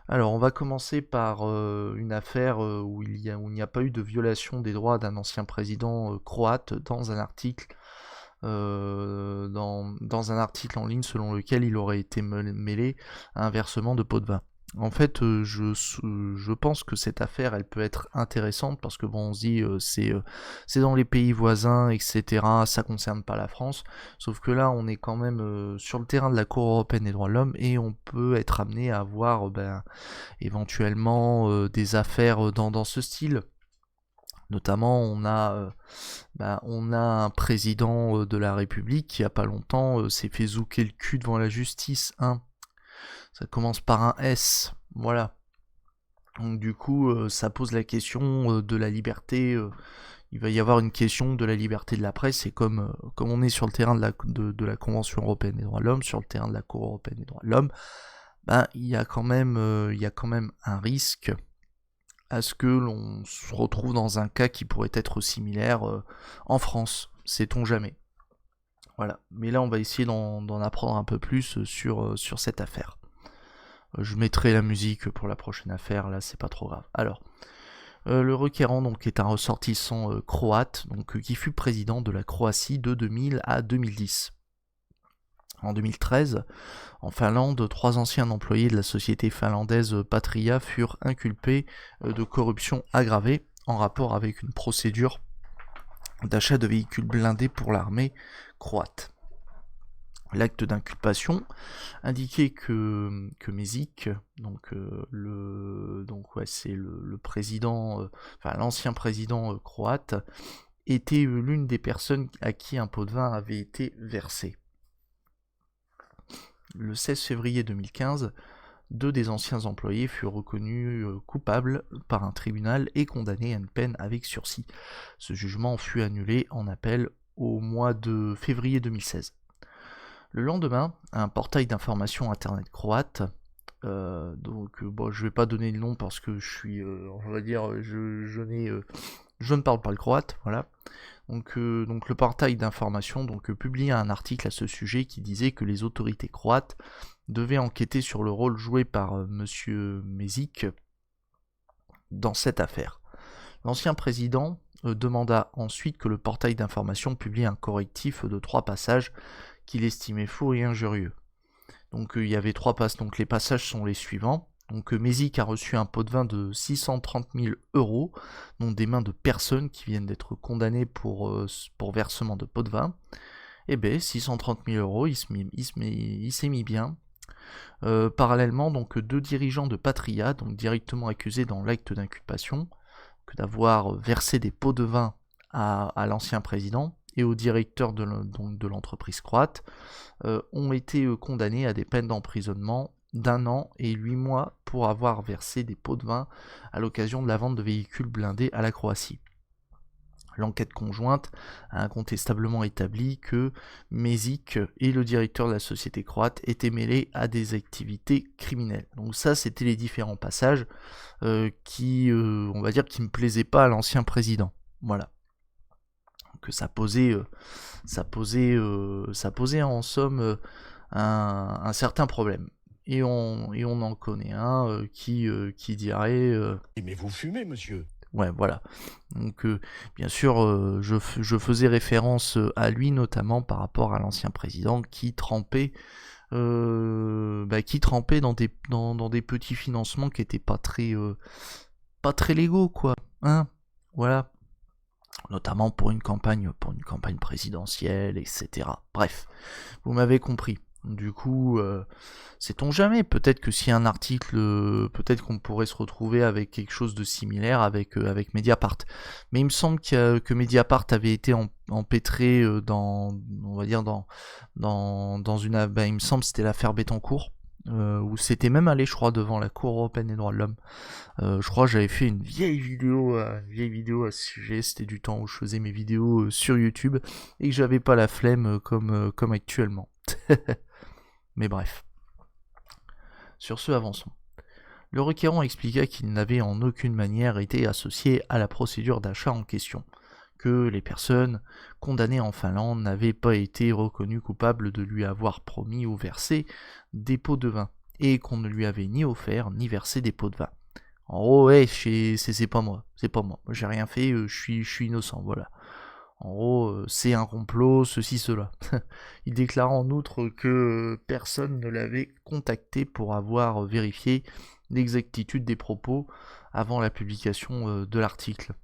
Alors, on va commencer par une affaire où il n'y a pas eu de violation des droits d'un ancien président croate dans un article en ligne selon lequel il aurait été mêlé à un versement de pots de vin. En fait, je pense que cette affaire, elle peut être intéressante parce que bon, on se dit c'est dans les pays voisins, etc. Ça concerne pas la France. Sauf que là, on est quand même sur le terrain de la Cour européenne des droits de l'homme et on peut être amené à voir éventuellement des affaires dans ce style. Notamment, on a un président de la République qui, il n'y a pas longtemps, s'est fait zouker le cul devant la justice. Hein. Ça commence par un S. Voilà. Donc du coup, ça pose la question de la liberté. Il va y avoir une question de la liberté de la presse. Et comme on est sur le terrain de la Convention européenne des droits de l'homme, sur le terrain de la Cour européenne des droits de l'homme, il y a quand même un risque à ce que l'on se retrouve dans un cas qui pourrait être similaire en France. Sait-on jamais. Voilà. Mais là, on va essayer d'en apprendre un peu plus sur cette affaire. Je mettrai la musique pour la prochaine affaire, là, c'est pas trop grave. Alors, le requérant donc est un ressortissant croate, donc qui fut président de la Croatie de 2000 à 2010. En 2013, en Finlande, 3 anciens employés de la société finlandaise Patria furent inculpés de corruption aggravée en rapport avec une procédure d'achat de véhicules blindés pour l'armée croate. L'acte d'inculpation indiquait que Mesic, c'est le président, l'ancien président croate, était l'une des personnes à qui un pot de vin avait été versé. Le 16 février 2015, 2 des anciens employés furent reconnus coupables par un tribunal et condamnés à une peine avec sursis. Ce jugement fut annulé en appel au mois de février 2016. Le lendemain, un portail d'information internet croate, je vais pas donner le nom parce que je suis, on va dire, je ne parle pas le croate, voilà. Donc le portail d'information publiait un article à ce sujet qui disait que les autorités croates devaient enquêter sur le rôle joué par Monsieur Mesic dans cette affaire. L'ancien président demanda ensuite que le portail d'information publie un correctif de 3 passages qu'il estimait faux et injurieux. Donc il y avait 3 passages, donc les passages sont les suivants. Donc Mesic a reçu un pot de vin de 630 000 euros, dont des mains de personnes qui viennent d'être condamnées pour versement de pot de vin. Eh bien, 630 000 euros, il s'est mis bien. Parallèlement, donc 2 dirigeants de Patria, donc directement accusés dans l'acte d'inculpation, que d'avoir versé des pots de vin à l'ancien président et au directeur de l'entreprise croate, ont été condamnés à des peines d'emprisonnement d'1 an et 8 mois pour avoir versé des pots de vin à l'occasion de la vente de véhicules blindés à la Croatie. L'enquête conjointe a incontestablement établi que Mesic et le directeur de la société croate étaient mêlés à des activités criminelles. Donc ça, c'était les différents passages on va dire, qui ne plaisaient pas à l'ancien président. Voilà. Que ça posait en somme un certain problème. Et on en connaît un qui dirait Mais vous fumez, monsieur. ouais, voilà. Donc, bien sûr, je faisais référence à lui notamment par rapport à l'ancien président qui trempait dans des petits financements qui étaient pas très légaux, quoi. Hein, voilà. Notamment pour une campagne présidentielle, etc. Bref, vous m'avez compris. Du coup, sait-on jamais, peut-être que si un article, peut-être qu'on pourrait se retrouver avec quelque chose de similaire avec Mediapart. Mais il me semble que Mediapart avait été empêtré on va dire dans une, il me semble que c'était l'affaire Bettencourt, où c'était même allé, je crois, devant la Cour européenne des droits de l'homme. Je crois que j'avais fait une vieille vidéo à ce sujet. C'était du temps où je faisais mes vidéos sur YouTube et que j'avais pas la flemme comme actuellement. Mais bref. Sur ce, avançons. Le requérant expliqua qu'il n'avait en aucune manière été associé à la procédure d'achat en question, que les personnes condamnées en Finlande n'avaient pas été reconnues coupables de lui avoir promis ou versé des pots de vin. et qu'on ne lui avait ni offert ni versé des pots de vin. En gros, ouais, c'est pas moi, moi j'ai rien fait, je suis innocent, voilà. En gros, c'est un complot, ceci, cela. Il déclara en outre que personne ne l'avait contacté pour avoir vérifié l'exactitude des propos avant la publication de l'article.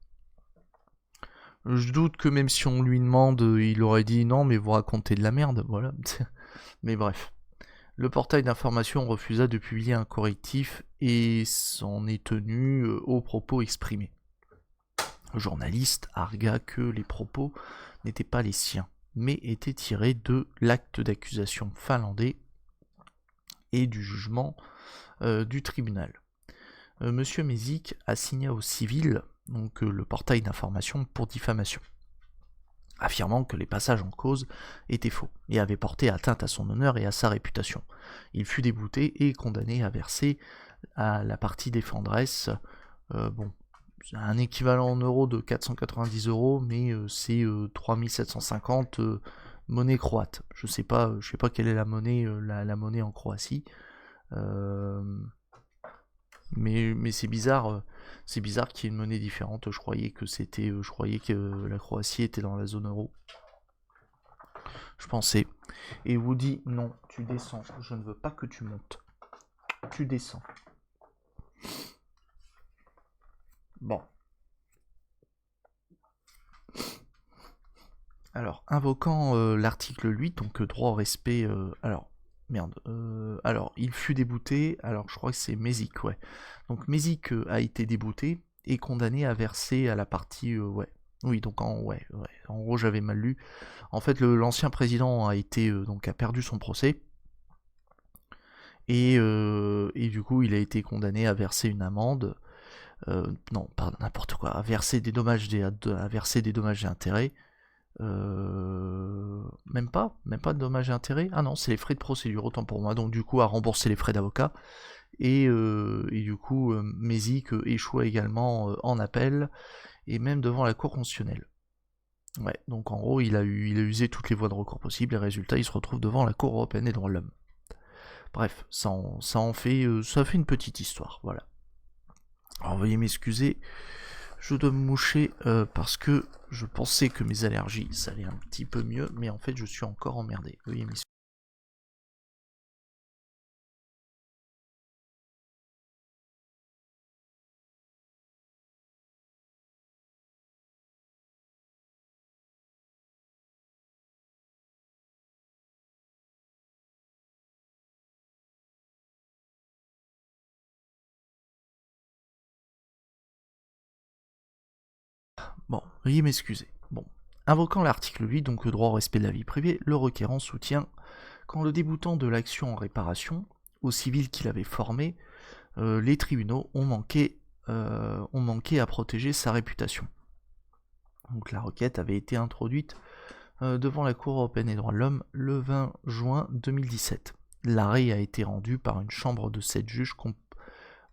Je doute que même si on lui demande, il aurait dit non, mais vous racontez de la merde, voilà. Mais bref. Le portail d'information refusa de publier un correctif et s'en est tenu aux propos exprimés. Le journaliste argua que les propos n'étaient pas les siens, mais étaient tirés de l'acte d'accusation finlandais et du jugement du tribunal. Monsieur Mézic assigna au civil donc le portail d'information pour diffamation, affirmant que les passages en cause étaient faux et avaient porté atteinte à son honneur et à sa réputation. Il fut débouté et condamné à verser à la partie défenderesse un équivalent en euros de 490 €, mais c'est 3750 monnaie croate. Je sais pas quelle est la monnaie, la monnaie en Croatie. Mais c'est bizarre qu'il y ait une monnaie différente. Je croyais que la Croatie était dans la zone euro. Je pensais. Et Woody, non, tu descends. Je ne veux pas que tu montes. Tu descends. Bon. Alors, invoquant l'article 8, donc droit au respect. Alors, il fut débouté. Alors, je crois que c'est Mézic, ouais. Donc, Mézic a été débouté et condamné à verser à la partie. Ouais. Oui, donc en gros, j'avais mal lu. En fait, l'ancien président a perdu son procès. Et du coup, il a été condamné à verser une amende. Non, pas n'importe quoi. À verser des dommages et intérêts. Même pas de dommages et intérêts. Ah non, c'est les frais de procédure, autant pour moi. Donc du coup, à rembourser les frais d'avocat. Et du coup, Mézic échoua également en appel et même devant la Cour constitutionnelle. Ouais, donc en gros, il a usé toutes les voies de recours possibles. Et résultat, il se retrouve devant la Cour européenne des droits de l'homme. Bref, ça fait une petite histoire, voilà. Alors veuillez m'excuser, je dois me moucher parce que je pensais que mes allergies ça allait un petit peu mieux, mais en fait je suis encore emmerdé. Veuillez m'excuser. Bon, veuillez m'excuser. Bon. Invoquant l'article 8, donc le droit au respect de la vie privée, le requérant soutient qu'en le déboutant de l'action en réparation, au civil qu'il avait formé, les tribunaux ont manqué à protéger sa réputation. Donc la requête avait été introduite devant la Cour européenne des droits de l'homme le 20 juin 2017. L'arrêt a été rendu par une chambre de 7 juges.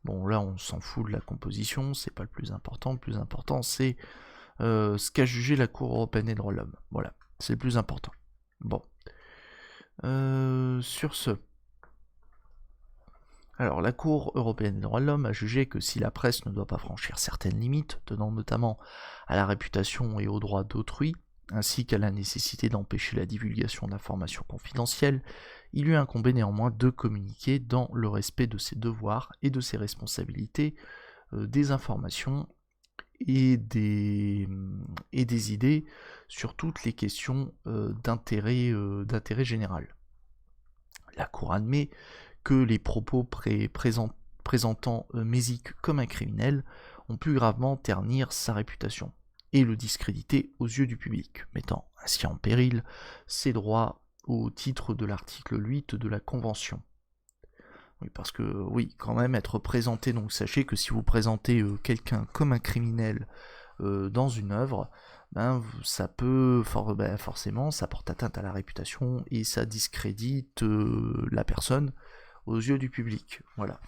Bon, là, on s'en fout de la composition, c'est pas le plus important. Le plus important, c'est ce qu'a jugé la Cour européenne des droits de l'homme. Voilà, c'est le plus important. Bon. Sur ce. Alors, la Cour européenne des droits de l'homme a jugé que si la presse ne doit pas franchir certaines limites, tenant notamment à la réputation et aux droits d'autrui, ainsi qu'à la nécessité d'empêcher la divulgation d'informations confidentielles, il lui incombait néanmoins de communiquer dans le respect de ses devoirs et de ses responsabilités des informations et des idées sur toutes les questions d'intérêt général. La Cour admet que les propos présentant Mézic comme un criminel ont pu gravement ternir sa réputation et le discréditer aux yeux du public, mettant ainsi en péril ses droits au titre de l'article 8 de la Convention. Oui, parce que, oui, quand même, être présenté, donc sachez que si vous présentez quelqu'un comme un criminel dans une œuvre, ben, ça peut, forcément, ça porte atteinte à la réputation et ça discrédite la personne aux yeux du public, voilà.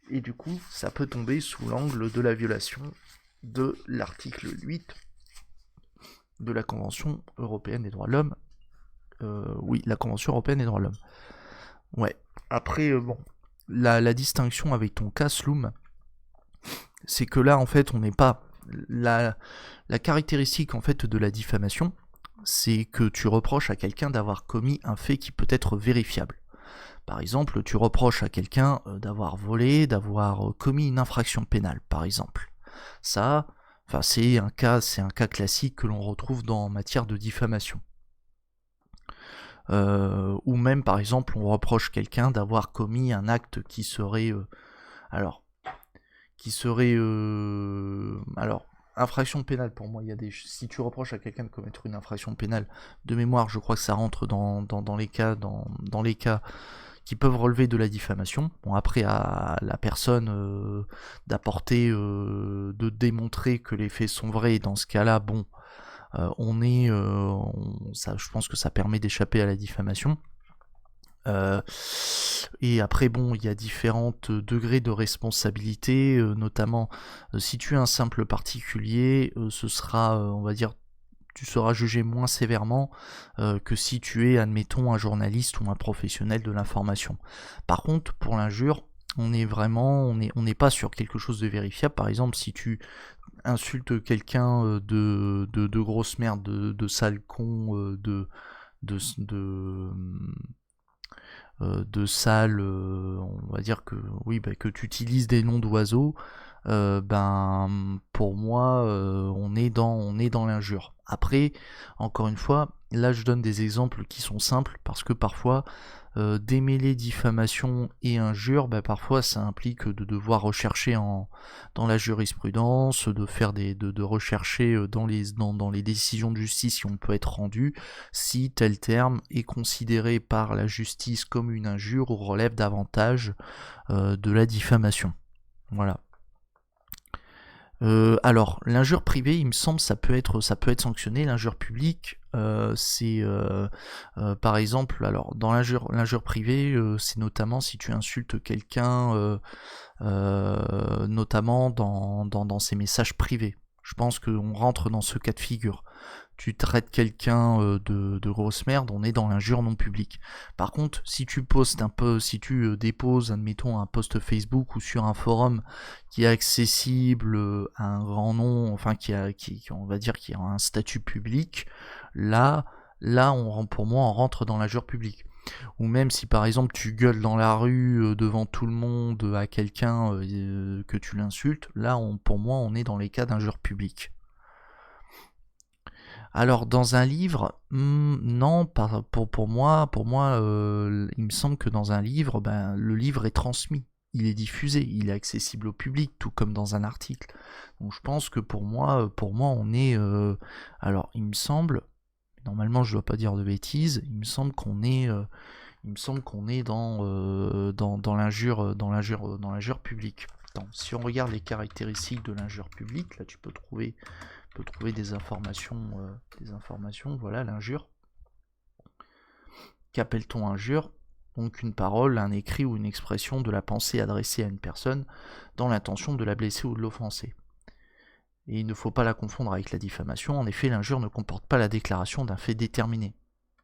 Et du coup, ça peut tomber sous l'angle de la violation de l'article 8 de la Convention européenne des droits de l'homme. Oui, la Convention européenne des droits de l'homme. Ouais. Après, bon, la distinction avec ton cas, Sloom, c'est que là, en fait, on n'est pas... La caractéristique, en fait, de la diffamation, c'est que tu reproches à quelqu'un d'avoir commis un fait qui peut être vérifiable. Par exemple, tu reproches à quelqu'un d'avoir volé, d'avoir commis une infraction pénale, par exemple. Ça, enfin, c'est un cas classique que l'on retrouve en matière de diffamation. Ou même, par exemple, on reproche quelqu'un d'avoir commis un acte qui serait, alors, infraction pénale. Pour moi, si tu reproches à quelqu'un de commettre une infraction pénale, de mémoire, je crois que ça rentre dans les cas, dans les cas qui peuvent relever de la diffamation. Bon, après, à la personne d'apporter, de démontrer que les faits sont vrais. Et dans ce cas-là, bon, je pense que ça permet d'échapper à la diffamation. Et après, bon, il y a différents degrés de responsabilité, notamment si tu es un simple particulier, ce sera, on va dire, tu seras jugé moins sévèrement que si tu es, admettons, un journaliste ou un professionnel de l'information. Par contre, pour l'injure, on n'est pas sur quelque chose de vérifiable. Par exemple, si tu insultes quelqu'un de grosse merde, de sale con, de sale, on va dire que oui, que tu utilises des noms d'oiseaux, pour moi, on est dans l'injure. Après, encore une fois, là je donne des exemples qui sont simples parce que parfois démêler diffamation et injure, parfois ça implique de devoir rechercher dans la jurisprudence, de rechercher dans les décisions de justice si on peut être rendu, si tel terme est considéré par la justice comme une injure ou relève davantage de la diffamation. Voilà. Alors, l'injure privée, il me semble, ça peut être sanctionné. L'injure publique, c'est par exemple, alors dans l'injure privée, c'est notamment si tu insultes quelqu'un, notamment dans ses messages privés. Je pense qu'on rentre dans ce cas de figure. Tu traites quelqu'un de grosse merde, on est dans l'injure non publique. Par contre, si tu déposes, admettons, un post Facebook ou sur un forum qui est accessible à un grand nombre, enfin on va dire qui a un statut public, là, pour moi, on rentre dans l'injure publique. Ou même si par exemple tu gueules dans la rue devant tout le monde à quelqu'un que tu l'insultes, là, pour moi, on est dans les cas d'injure publique. Alors dans un livre, non, pour moi, il me semble que dans un livre, le livre est transmis, il est diffusé, il est accessible au public, tout comme dans un article. Donc je pense que pour moi, on est, alors il me semble, normalement je dois pas dire de bêtises, il me semble qu'on est, dans l'injure publique. Attends, si on regarde les caractéristiques de l'injure publique, là tu peux trouver des informations, voilà, l'injure. Qu'appelle-t-on injure? Donc une parole, un écrit ou une expression de la pensée adressée à une personne dans l'intention de la blesser ou de l'offenser. Et il ne faut pas la confondre avec la diffamation. En effet, l'injure ne comporte pas la déclaration d'un fait déterminé,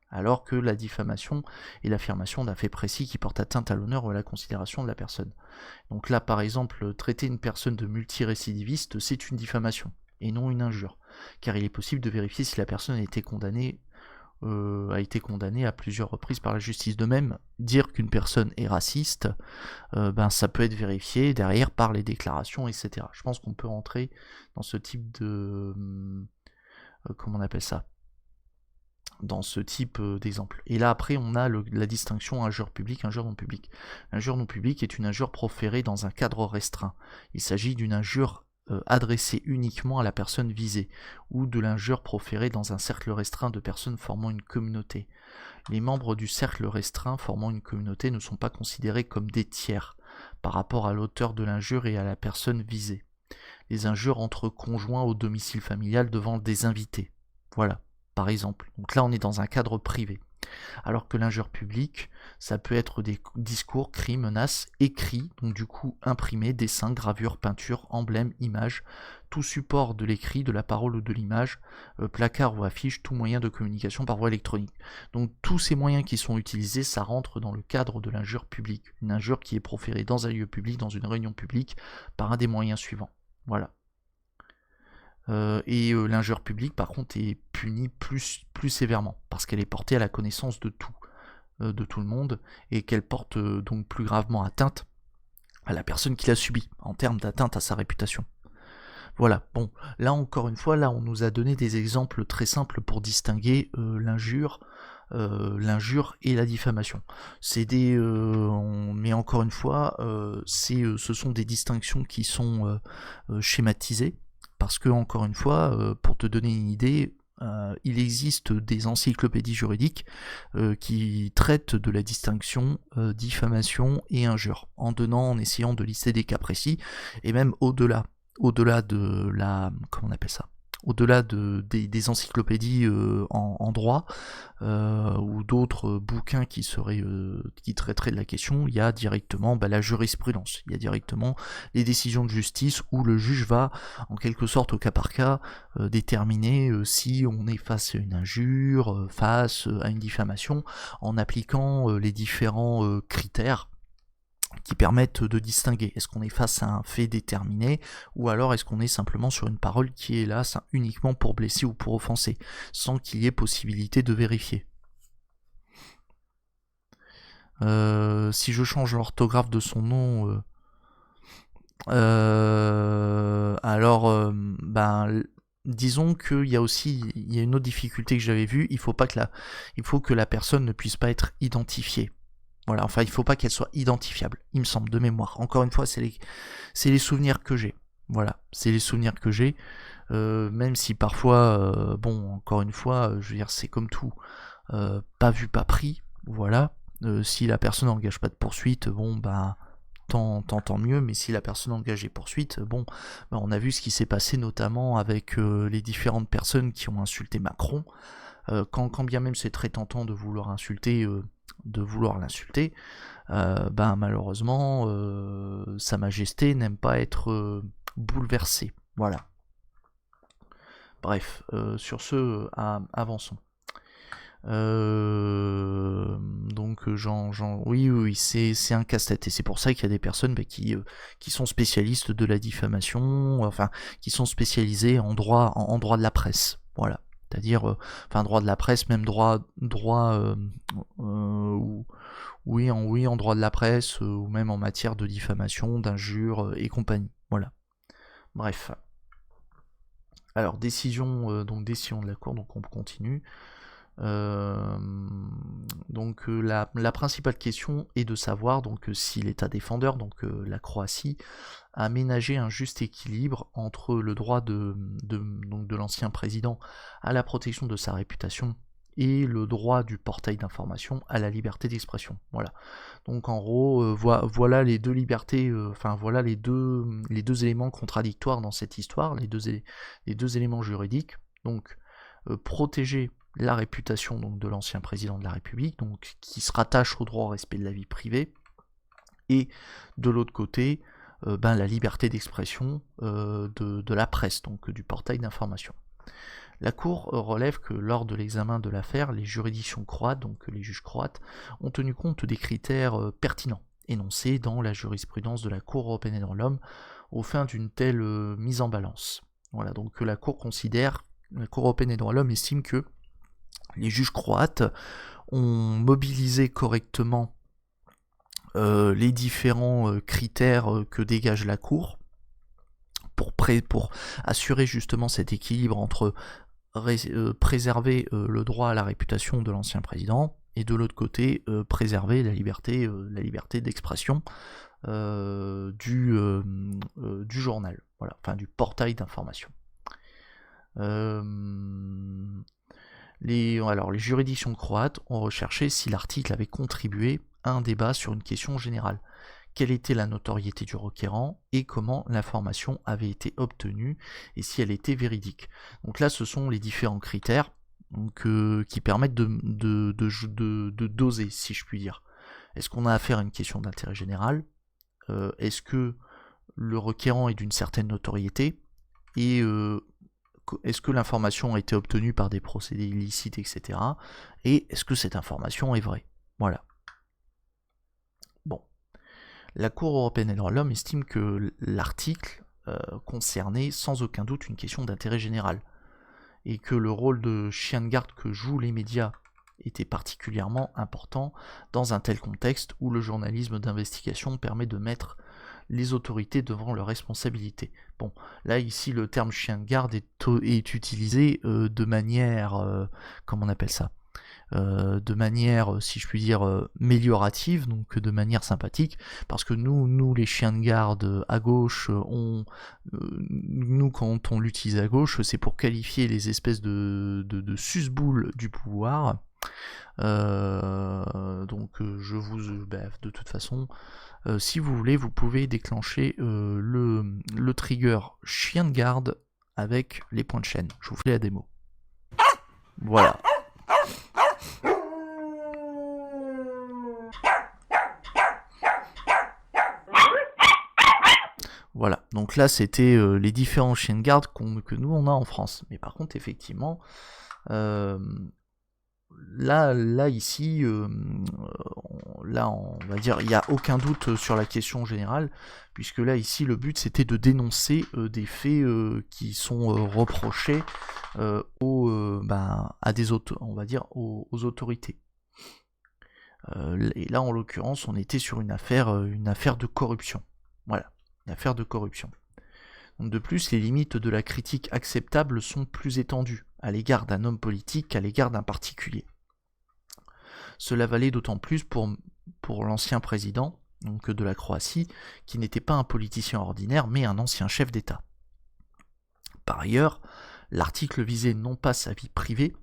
alors que la diffamation est l'affirmation d'un fait précis qui porte atteinte à l'honneur ou à la considération de la personne. Donc là, par exemple, traiter une personne de multirécidiviste, c'est une diffamation et non une injure, car il est possible de vérifier si la personne a été condamnée à plusieurs reprises par la justice. De même, dire qu'une personne est raciste, ça peut être vérifié derrière par les déclarations, etc. Je pense qu'on peut rentrer dans ce type de... comment on appelle ça ? Dans ce type d'exemple. Et là après on a la distinction injure publique, injure non publique. L'injure non publique est une injure proférée dans un cadre restreint. Il s'agit d'une injure adressée uniquement à la personne visée, ou de l'injure proférée dans un cercle restreint de personnes formant une communauté. Les membres du cercle restreint formant une communauté ne sont pas considérés comme des tiers par rapport à l'auteur de l'injure et à la personne visée. Les injures entre conjoints au domicile familial devant des invités. Voilà, par exemple. Donc là on est dans un cadre privé. Alors que l'injure publique, ça peut être des discours, cris, menaces, écrits, donc du coup imprimés, dessins, gravures, peintures, emblèmes, images, tout support de l'écrit, de la parole ou de l'image, placard ou affiche, tout moyen de communication par voie électronique. Donc tous ces moyens qui sont utilisés, ça rentre dans le cadre de l'injure publique. Une injure qui est proférée dans un lieu public, dans une réunion publique, par un des moyens suivants. Voilà. L'injure publique, par contre, est punie plus sévèrement, parce qu'elle est portée à la connaissance de tout le monde, et qu'elle porte donc plus gravement atteinte à la personne qui l'a subie, en termes d'atteinte à sa réputation. Voilà, bon, là encore une fois, là on nous a donné des exemples très simples pour distinguer l'injure et la diffamation. Mais encore une fois, ce sont des distinctions qui sont schématisées, parce que encore une fois, pour te donner une idée, il existe des encyclopédies juridiques qui traitent de la distinction diffamation et injure, en essayant de lister des cas précis, et même au-delà de la, comment on appelle ça, au-delà des encyclopédies en droit ou d'autres bouquins qui traiteraient de la question, il y a directement la jurisprudence, il y a directement les décisions de justice où le juge va en quelque sorte au cas par cas déterminer si on est face à une injure, face à une diffamation, en appliquant les différents critères qui permettent de distinguer. Est-ce qu'on est face à un fait déterminé, ou alors est-ce qu'on est simplement sur une parole qui est là uniquement pour blesser ou pour offenser, sans qu'il y ait possibilité de vérifier. Si je change l'orthographe de son nom, disons qu'il y a une autre difficulté que j'avais vue, il faut que la personne ne puisse pas être identifiée. Voilà, enfin, il faut pas qu'elle soit identifiable, il me semble, de mémoire. Encore une fois, c'est les souvenirs que j'ai. Voilà, c'est les souvenirs que j'ai. Même si parfois, encore une fois, je veux dire, c'est comme tout. Pas vu, pas pris. Voilà. Si la personne n'engage pas de poursuite, tant mieux. Mais si la personne engage des poursuites, on a vu ce qui s'est passé notamment avec les différentes personnes qui ont insulté Macron. Quand bien même c'est très tentant de vouloir l'insulter, malheureusement, Sa Majesté n'aime pas être bouleversée. Voilà. Bref, sur ce, avançons. Oui, c'est un casse-tête, et c'est pour ça qu'il y a des personnes qui sont spécialistes de la diffamation, enfin, qui sont spécialisées en droit de la presse. Voilà. C'est-à-dire, droit de la presse, même droit en droit de la presse, ou même en matière de diffamation, d'injure et compagnie. Voilà. Bref. Alors, décision de la Cour, donc on continue. La principale question est de savoir si l'État défendeur, la Croatie, a aménagé un juste équilibre entre le droit de l'ancien président à la protection de sa réputation et le droit du portail d'information à la liberté d'expression. Voilà. Donc en gros, voilà les deux libertés, voilà les deux éléments contradictoires dans cette histoire, les deux éléments juridiques. Donc protéger la réputation de l'ancien président de la République, qui se rattache au droit au respect de la vie privée, et de l'autre côté, la liberté d'expression de la presse, du portail d'information. La Cour relève que lors de l'examen de l'affaire, les juridictions croates, donc les juges croates, ont tenu compte des critères pertinents énoncés dans la jurisprudence de la Cour européenne des droits de l'homme au fin d'une telle mise en balance. Voilà, donc la Cour européenne des droits de l'homme estime que les juges croates ont mobilisé correctement les différents critères que dégage la Cour pour assurer justement cet équilibre entre préserver le droit à la réputation de l'ancien président et de l'autre côté préserver la liberté d'expression du journal, voilà, enfin du portail d'information. Les juridictions croates ont recherché si l'article avait contribué à un débat sur une question générale. Quelle était la notoriété du requérant et comment l'information avait été obtenue et si elle était véridique. Donc là, ce sont les différents critères donc, qui permettent de doser, si je puis dire. Est-ce qu'on a affaire à une question d'intérêt général? Est-ce que le requérant est d'une certaine notoriété? Et est-ce que l'information a été obtenue par des procédés illicites, etc. Et est-ce que cette information est vraie? Voilà. Bon. La Cour européenne des droits de l'homme estime que l'article concernait sans aucun doute une question d'intérêt général, et que le rôle de chien de garde que jouent les médias était particulièrement important dans un tel contexte où le journalisme d'investigation permet de mettre les autorités devant leurs responsabilités. Bon, là ici le terme chien de garde est utilisé de manière, comment on appelle ça, de manière, si je puis dire, améliorative, donc de manière sympathique, parce que nous les chiens de garde à gauche, nous quand on l'utilise à gauche, c'est pour qualifier les espèces de susboules du pouvoir. Donc de toute façon, si vous voulez, vous pouvez déclencher le trigger chien de garde avec les points de chaîne. Je vous fais la démo. Voilà. Voilà, donc là c'était les différents chiens de garde que nous on a en France. Mais par contre, effectivement, là ici, là on va dire, il n'y a aucun doute sur la question générale, puisque là ici le but c'était de dénoncer des faits qui sont reprochés à des on va dire aux autorités. Et là en l'occurrence on était sur une affaire de corruption. Voilà, une affaire de corruption. Donc de plus, les limites de la critique acceptable sont plus étendues à l'égard d'un homme politique qu'à l'égard d'un particulier. Cela valait d'autant plus pour l'ancien président donc de la Croatie, qui n'était pas un politicien ordinaire, mais un ancien chef d'État. Par ailleurs, l'article visait non pas sa vie privée,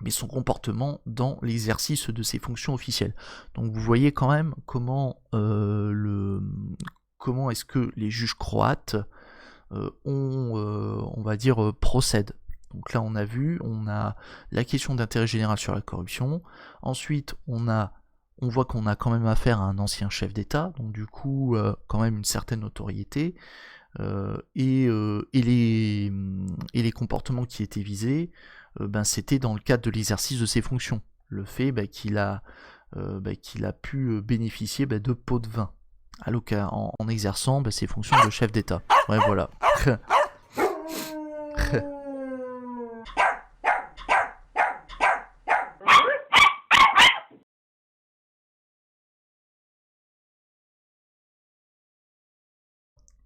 mais son comportement dans l'exercice de ses fonctions officielles. Donc vous voyez quand même comment est-ce que les juges croates on va dire, procèdent. Donc là on a la question d'intérêt général sur la corruption. Ensuite on voit qu'on a quand même affaire à un ancien chef d'État, donc du coup quand même une certaine notoriété. Et les comportements qui étaient visés, c'était dans le cadre de l'exercice de ses fonctions. Le fait qu'il a pu bénéficier de pots de vin en exerçant ses fonctions de chef d'État. Ouais, voilà.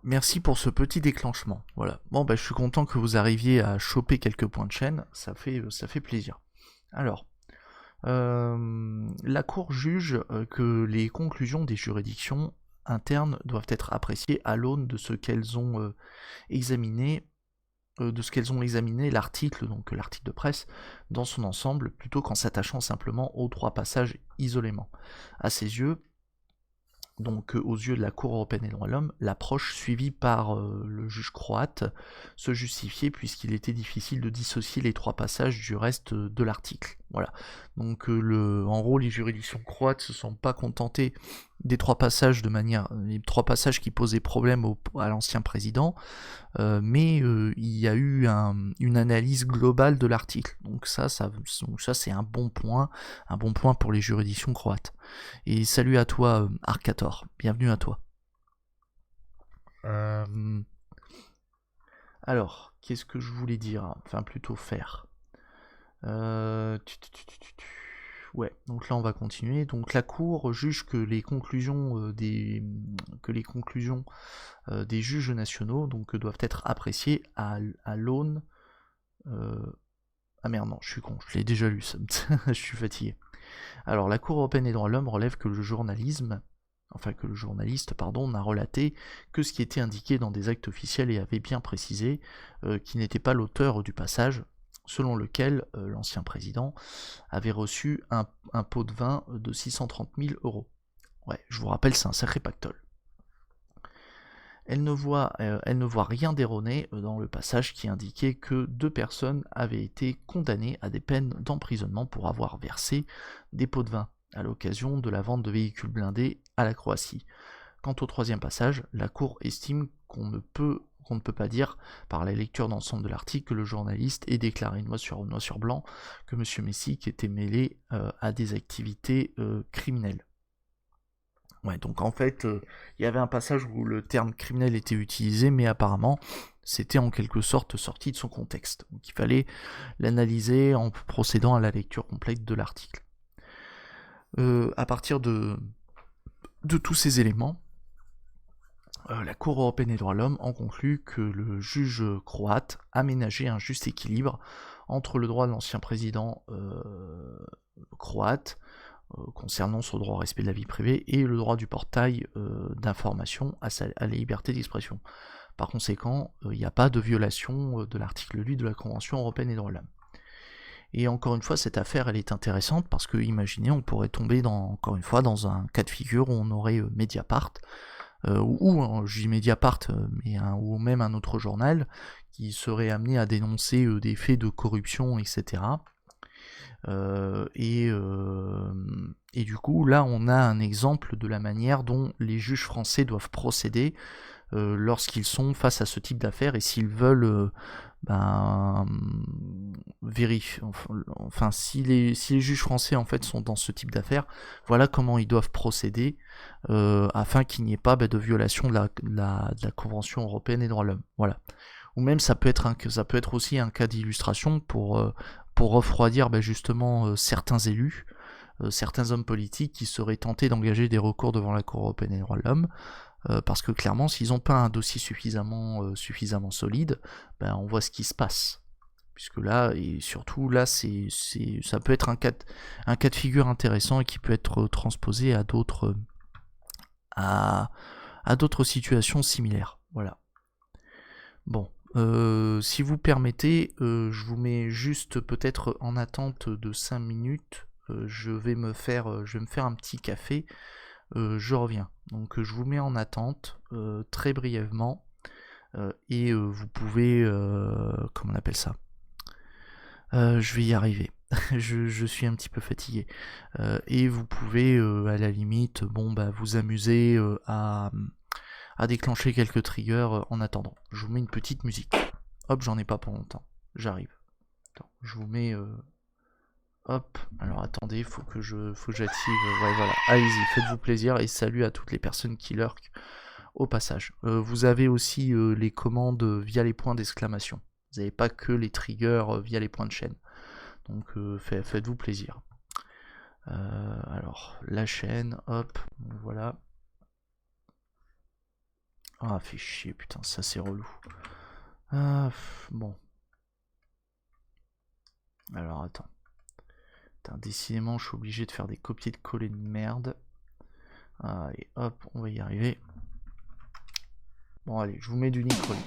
Merci pour ce petit déclenchement. Voilà. Bon, je suis content que vous arriviez à choper quelques points de chaîne. Ça fait plaisir. Alors, la Cour juge que les conclusions des juridictions internes doivent être appréciées à l'aune de ce qu'elles ont examiné, l'article, donc l'article de presse, dans son ensemble, plutôt qu'en s'attachant simplement aux 3 passages isolément. À ses yeux, donc aux yeux de la Cour européenne des droits de l'homme, l'approche suivie par le juge croate se justifiait puisqu'il était difficile de dissocier les 3 passages du reste de l'article. Voilà. Donc en gros, les juridictions croates se sont pas contentées des 3 passages les 3 passages qui posaient problème à l'ancien président, mais il y a eu une analyse globale de l'article. Donc ça c'est un bon point pour les juridictions croates. Et salut à toi Arcator, bienvenue à toi. Alors, qu'est-ce que je voulais dire? Enfin plutôt faire. Ouais, donc là on va continuer. Donc la Cour juge que les conclusions des juges nationaux doivent être appréciées à l'aune. Ah merde, non, je suis con, je l'ai déjà lu, ça. Je suis fatigué. Alors la Cour européenne des droits de l'homme relève que le journaliste n'a relaté que ce qui était indiqué dans des actes officiels et avait bien précisé qu'il n'était pas l'auteur du passage selon lequel l'ancien président avait reçu un pot de vin de 630 000 €. Ouais, je vous rappelle, c'est un sacré pactole. elle ne voit rien d'erroné dans le passage qui indiquait que 2 personnes avaient été condamnées à des peines d'emprisonnement pour avoir versé des pots de vin à l'occasion de la vente de véhicules blindés à la Croatie. Quant au 3e passage, la Cour estime qu'on ne peut pas dire, par la lecture d'ensemble de l'article, que le journaliste ait déclaré noir sur blanc que M. Messick était mêlé à des activités criminelles. Ouais, donc en fait, il y avait un passage où le terme criminel était utilisé, mais apparemment, c'était en quelque sorte sorti de son contexte. Donc il fallait l'analyser en procédant à la lecture complète de l'article. À partir de tous ces éléments, la Cour européenne des droits de l'homme en conclut que le juge croate a ménagé un juste équilibre entre le droit de l'ancien président croate concernant son droit au respect de la vie privée et le droit du portail d'information à la liberté d'expression. Par conséquent, il n'y a pas de violation de l'article 8 de la Convention européenne des droits de l'homme. Et encore une fois, cette affaire, elle est intéressante parce que, imaginez, on pourrait tomber encore une fois dans un cas de figure où on aurait Mediapart, je dis Mediapart, ou même un autre journal, qui serait amené à dénoncer des faits de corruption, etc. Et du coup, là, on a un exemple de la manière dont les juges français doivent procéder lorsqu'ils sont face à ce type d'affaires et s'ils veulent vérifier. Enfin, si les juges français en fait sont dans ce type d'affaires, voilà comment ils doivent procéder afin qu'il n'y ait pas de violation de la Convention européenne des droits de l'homme. Voilà. Ou même ça peut être aussi un cas d'illustration pour refroidir justement certains élus, certains hommes politiques qui seraient tentés d'engager des recours devant la Cour européenne des droits de l'homme, parce que clairement, s'ils n'ont pas un dossier suffisamment solide, on voit ce qui se passe. Puisque là, et surtout là, ça peut être un cas de figure intéressant et qui peut être transposé à d'autres situations similaires. Voilà. Bon. Si vous permettez, je vous mets juste peut-être en attente de 5 minutes. Je vais me faire un petit café. Je reviens. Donc je vous mets en attente très brièvement. Et vous pouvez... comment on appelle ça ? Je vais y arriver. je suis un petit peu fatigué. Et vous pouvez à la limite vous amuser à déclencher quelques triggers en attendant. Je vous mets une petite musique. Hop, j'en ai pas pour longtemps. J'arrive. Attends, je vous mets... Hop, alors attendez, faut que j'active... ouais, voilà, allez-y, faites-vous plaisir et salut à toutes les personnes qui lurkent au passage. Vous avez aussi les commandes via les points d'exclamation. Vous n'avez pas que les triggers via les points de chaîne. Donc faites-vous plaisir. Alors, la chaîne, hop, voilà. Ah, fait chier, putain, ça c'est relou. Ah, bon. Alors, attends. Putain, décidément, je suis obligé de faire des copier-coller de merde. Allez, hop, on va y arriver. Bon, allez, je vous mets du Nick Rolling.